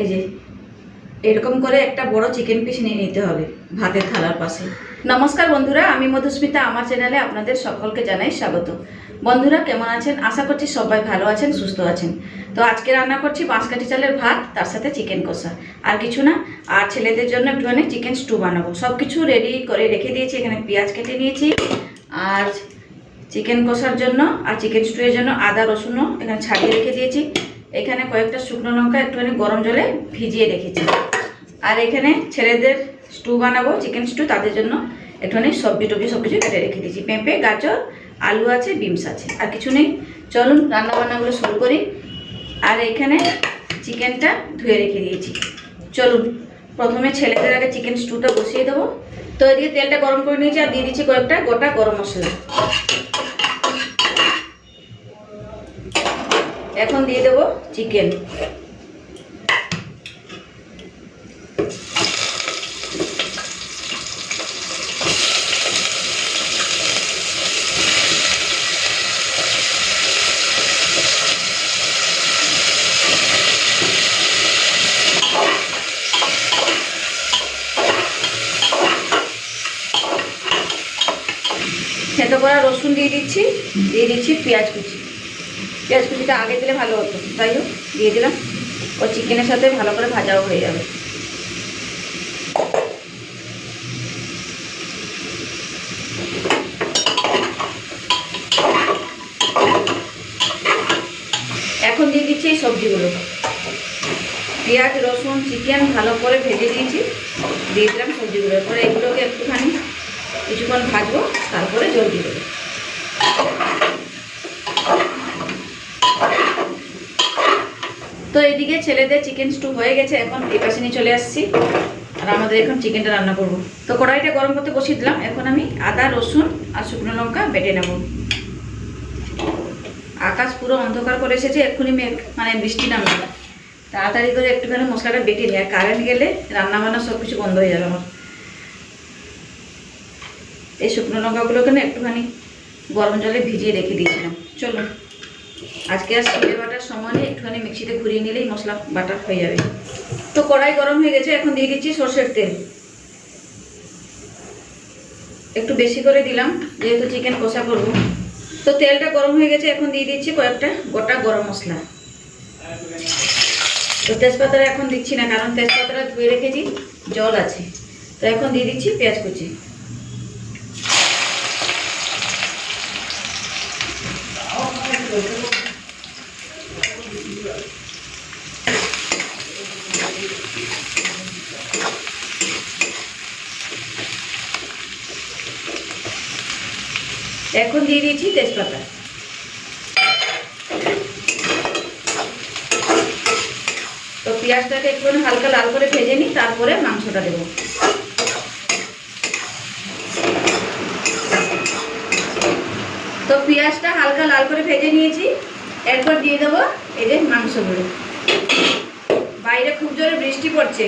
এই যে এরকম করে একটা বড় চিকেন পিস নিয়ে নিতে হবে ভাতের থালার পাশে। নমস্কার বন্ধুরা, আমি মধুস্মিতা, আমার চ্যানেলে আপনাদের সকলকে জানাই স্বাগত। বন্ধুরা কেমন আছেন? আশা করছি সবাই ভালো আছেন, সুস্থ আছেন। তো আজকে রান্না করছি বাঁশকাঠি চালের ভাত, তার সাথে চিকেন কষা, আর কিছু না। আর ছেলেদের জন্য একটুখানি চিকেন স্টু বানাবো। সব কিছু রেডি করে রেখে দিয়েছি। এখানে পেঁয়াজ কেটে নিয়েছি, আর চিকেন কষার জন্য আর চিকেন স্টুয়ের জন্য আদা রসুনও এখানে ছাড়িয়ে রেখে দিয়েছি। এখানে কয়েকটা শুকনো লঙ্কা একটুখানি গরম জলে ভিজিয়ে রেখেছি। আর এখানে ছেলেদের স্টু বানাবো, চিকেন স্টু, তাদের জন্য একটুখানি সবজি টবজি সব কিছু কেটে রেখে দিয়েছি। পেঁপে, গাজর, আলু আছে, বিমস আছে, আর কিছু নেই। চলুন রান্নাবান্নাগুলো শুরু করি। আর এখানে চিকেনটা ধুয়ে রেখে দিয়েছি। চলুন প্রথমে ছেলেদের আগে চিকেন স্টুটা বসিয়ে দেবো। তো এদিকে তেলটা গরম করে নিয়েছি, আর দিয়ে দিচ্ছি কয়েকটা গোটা গরম মশলা। এখন দিয়ে দেবো চিকেন। থেতো করা রসুন দিয়ে দিচ্ছি পেঁয়াজ কুচি। পেঁয়াজ কুচিটা আগে দিলে ভালো হতো, তাই হোক দিয়ে দিলাম। ও চিকেনের সাথে ভালো করে ভাজাও হয়ে যাবে। এখন দিয়ে দিচ্ছি এই সবজিগুলো। পেঁয়াজ, রসুন, চিকেন ভালো করে ভেজে দিয়েছি, দিয়ে দিলাম সবজিগুলো। এরপরে এগুলোকে একটুখানি কিছুক্ষণ ভাজবো, তারপরে জল দিয়ে দেবো। তো এইদিকে ছেলেদের চিকেন স্টু হয়ে গেছে। এখন এই পাশে নিয়ে চলে আসছি, আর আমাদের এখন চিকেনটা রান্না করব। তো কড়াইটা গরম করতে বসিয়ে দিলাম। এখন আমি আদা রসুন আর শুকনো লঙ্কা বেটে নেব। আকাশ পুরো অন্ধকার করে এসেছে, এক্ষুনি বৃষ্টি নামবে। তাড়াতাড়ি করে একটুখানি মশলাটা বেটে নিই, আর কারেন্ট গেলে রান্নাবান্না সব কিছু বন্ধ হয়ে যাবে আমার। এই শুকনো লঙ্কাগুলোকে না একটুখানি গরম জলে ভিজিয়ে রেখে দিয়েছিলাম। চলুন আজকে আর শিলে বাটার সময় নেই, একটুখানি মিক্সিতে ঘুরিয়ে নিলেই মশলা বাটা হয়ে যাবে। তো কড়াই গরম হয়ে গেছে, এখন দিয়ে দিচ্ছি সরষের তেল। একটু বেশি করে দিলাম, যেহেতু চিকেন কষা করব। তো তেলটা গরম হয়ে গেছে, এখন দিয়ে দিচ্ছি কয়েকটা গোটা গরম মশলা। তো তেজপাতাটা এখন দিচ্ছি না, কারণ তেজপাতাটা ধুয়ে রেখেছি, জল আছে। তো এখন দিয়ে দিচ্ছি পেঁয়াজ কুচি। এখন দিয়ে দিয়েছি তেজপাতা। তো পেঁয়াজটাকে একটু হালকা লাল করে ভেজে নিই, তারপরে মাংসটা দেবো। তো পেঁয়াজটা হালকা লাল করে ভেজে নিয়েছি, এরপর দিয়ে দেবো এই যে মাংসগুলো। বাইরে খুব জোরে বৃষ্টি পড়ছে,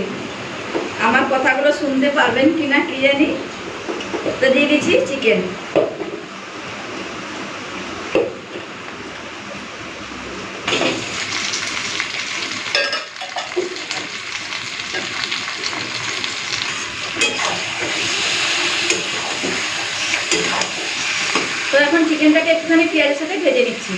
আমার কথাগুলো শুনতে পারবেন কিনা কি জানি। তো দিয়ে দিচ্ছি চিকেন। তো এখন চিকেনটাকে একটুখানি পেঁয়াজের সাথে ভেজে নিচ্ছি।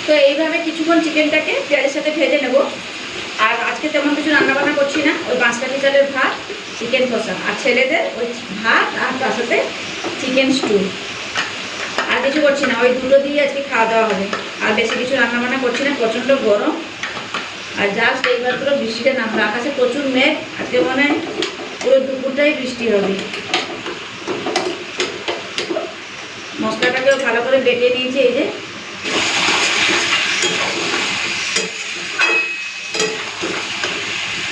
তো এইভাবে কিছুক্ষণ চিকেনটাকে পেঁয়াজের সাথে ভেজে নেব। আর আজকে তেমন কিছু রান্নাবান্না করছি না, ওই বাঁশকাঠি চালের ভাত, চিকেন কষা, আর ছেলেদের ওই ভাত, আর তার সাথে চিকেন স্টু। আর কিছু করছি না, ওই দুটো দিয়ে আজকে খাওয়া দাওয়া হবে। আর বেশি কিছু রান্নাবান্না করছি না, প্রচণ্ড গরম। আর জাস্ট এইবার পুরো বৃষ্টিটা নামলো, আকাশে প্রচুর মেঘ। আজকে মনে হয় পুরো দুপুরটাই বৃষ্টি হবে। মশলাটাকেও ভালো করে বেটে নিয়েছি। এই যে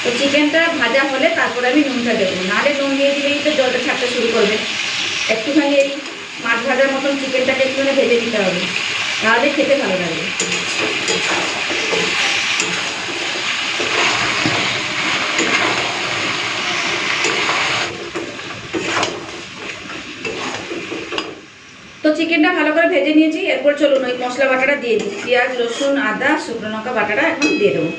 তো চিকেনটা ভাজা হলে তারপরে আমি নুনটা দেবো, নাহলে নুন দিয়ে দিলেই তো জলটা ছাড়তে শুরু করবে। একটুখানি এই মাছ ভাজার মতন চিকেনটাকে একটুখানি ভেজে দিতে হবে, তাহলে খেতে ভালো লাগবে। তো চিকেনটা ভালো করে ভেজে নিয়েছি। এরপর চলুন ওই মশলা বাটাটা দিয়ে দিই। পেঁয়াজ, রসুন, আদা, শুকনো লঙ্কা বাটাটা এখন দিয়ে দেবো।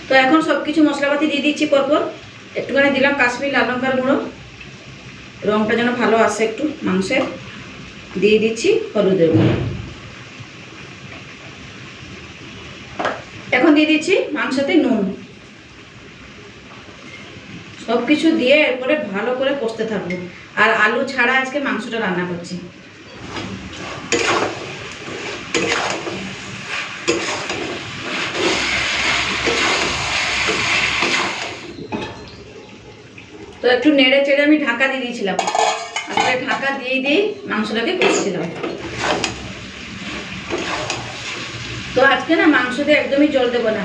তো এখন সব কিছু মশলাপাতি দিয়ে দিচ্ছি পরপর। একটুখানি দিলাম কাশ্মীর লাল লঙ্কার গুঁড়ো, রঙটা যেন ভালো আসে একটু মাংসের। দিয়ে দিচ্ছি হলুদের গুঁড়ো। এখন দিয়ে দিচ্ছি মাংসতে নুন। সব কিছু দিয়ে এরপরে ভালো করে কষতে থাকবো। আর আলু ছাড়া আজকে মাংসটা রান্না করছি। তো একটু নেড়ে চেড়ে আমি ঢাকা দিয়ে দিয়েছিলাম। আসলে ঢাকা দিয়ে মাংসটাকে কষছিলাম। তো আজকে না মাংস দিয়ে একদমই জল দেবো না,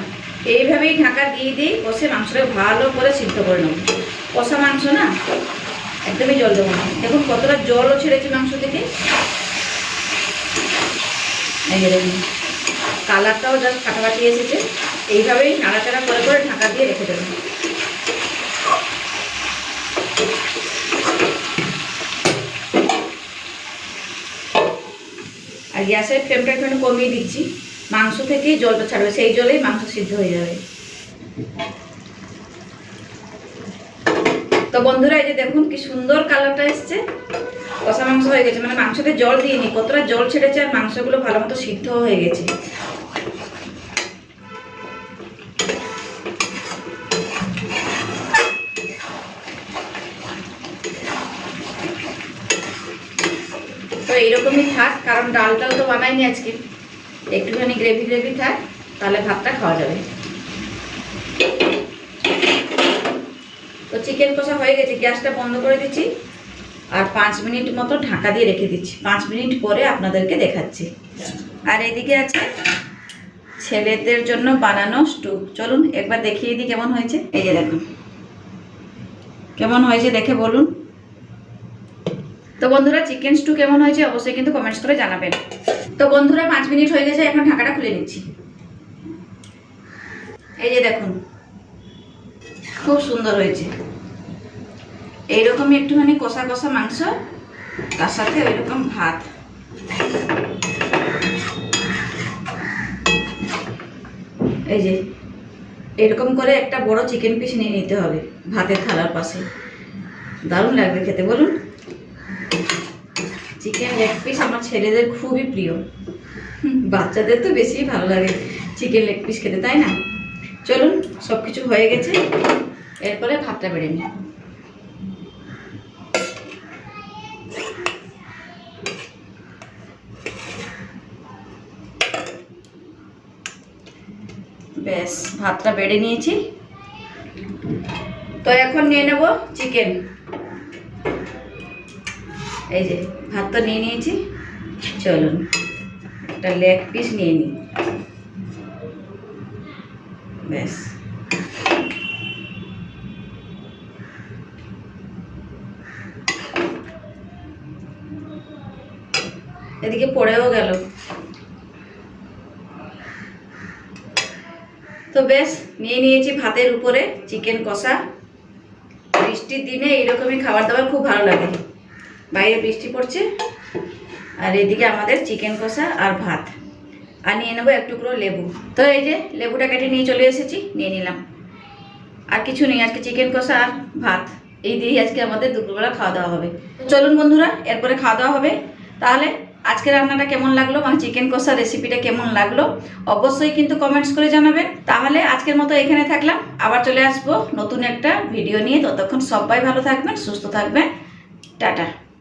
এইভাবেই ঢাকা দিয়ে কষে মাংসটা ভালো করে সিদ্ধ করে নেব। কষা মাংস না, একদমই জল দেবো না। দেখুন কতটা জলও ছেড়েছি মাংস থেকে। এই দেখুন কালারটাও জাস্ট ফাটাফাটি এসেছে। এইভাবেই নাড়াচাড়া করে করে ঢাকা দিয়ে রেখে দেবেন। আর গ্যাসের ফ্লেমটা একটু কমিয়ে দিচ্ছি। মাংস থেকেই জলটা ছাড়বে, সেই জলেই মাংস সিদ্ধ হয়ে যাবে। তো বন্ধুরা এই যে দেখুন কি সুন্দর কালারটা এসছে। কষা মাংস হয়ে গেছে, মানে মাংসতে জল দিইনি, কতটা জল ছেড়েছে আর মাংসগুলো ভালো মতো সিদ্ধ হয়ে গেছে। তো এইরকমই থাক, কারণ ডালটাও তো বানাইনি আজকে। একটুখানি গ্রেভি গ্রেভি থাক, তাহলে ভাতটা খাওয়া যাবে। তো চিকেন কষা হয়ে গেছে, গ্যাসটা বন্ধ করে দিচ্ছি। আর 5 মিনিট মতো ঢাকা দিয়ে রেখে দিচ্ছি। 5 মিনিট পরে আপনাদেরকে দেখাচ্ছি। আর এদিকে আছে ছেলেদের জন্য বানানো স্টু। চলুন একবার দেখিয়ে দিই কেমন হয়েছে। এই যে দেখুন কেমন হয়েছে, দেখে বলুন। তো বন্ধুরা চিকেন স্টু কেমন হয়েছে অবশ্যই কিন্তু কমেন্টস করে জানাবেন। তো বন্ধুরা 5 মিনিট হয়ে গেছে, এখন ঢাকাটা খুলে নিচ্ছি। এই যে দেখুন খুব সুন্দর হয়েছে। এইরকমই একটুখানি কষা কষা মাংস, তার সাথে ওইরকম ভাত। এই যে এরকম করে একটা বড় চিকেন পিস নিয়ে নিতে হবে ভাতের থালার পাশে। দারুণ লাগবে খেতে, বলুন। চিকেন লেগ পিস আমার ছেলেদের খুবই প্রিয়, বাচ্চাদের তো বেশি ভালো লাগে চিকেন লেগ পিস খেতে, তাই না? চলুন সব কিছু হয়ে গেছে, এরপরে ভাতটা বেড়ে নিই। বেশ ভাতটা বেড়ে নিয়েছি। তো এখন নিয়ে নেব চিকেন। এই যে ভাত তো নিয়ে নিয়েছি, চলুন একটা লেগ পিস নিয়ে নিই। বেশ এদিকে পড়েও গেল। তো বেশ নিয়ে নিয়েছি ভাতের উপরে চিকেন কষা। বৃষ্টির দিনে এইরকমই খাবার দাবার খুব ভালো লাগে। বাইরে বৃষ্টি পড়ছে আর এদিকে আমাদের চিকেন কষা আর ভাত। আর নিয়ে নেবো এক টুকরো লেবু। তো এই যে লেবুটা কেটে নিয়ে চলে এসেছি, নিয়ে নিলাম। আর কিছু নেই, আজকে চিকেন কষা আর ভাত এই দিয়েই আজকে আমাদের দুপুরবেলা খাওয়া দাওয়া হবে। চলুন বন্ধুরা এরপরে খাওয়া দাওয়া হবে। তাহলে আজকে রান্নাটা কেমন লাগলো, মানে চিকেন কষা রেসিপিটা কেমন লাগলো অবশ্যই কিন্তু কমেন্টস করে জানাবেন। তাহলে আজকের মতো এখানে থাকলাম, আবার চলে আসবো নতুন একটা ভিডিও নিয়ে। ততক্ষণ সবাই ভালো থাকবেন, সুস্থ থাকবেন। টাটা।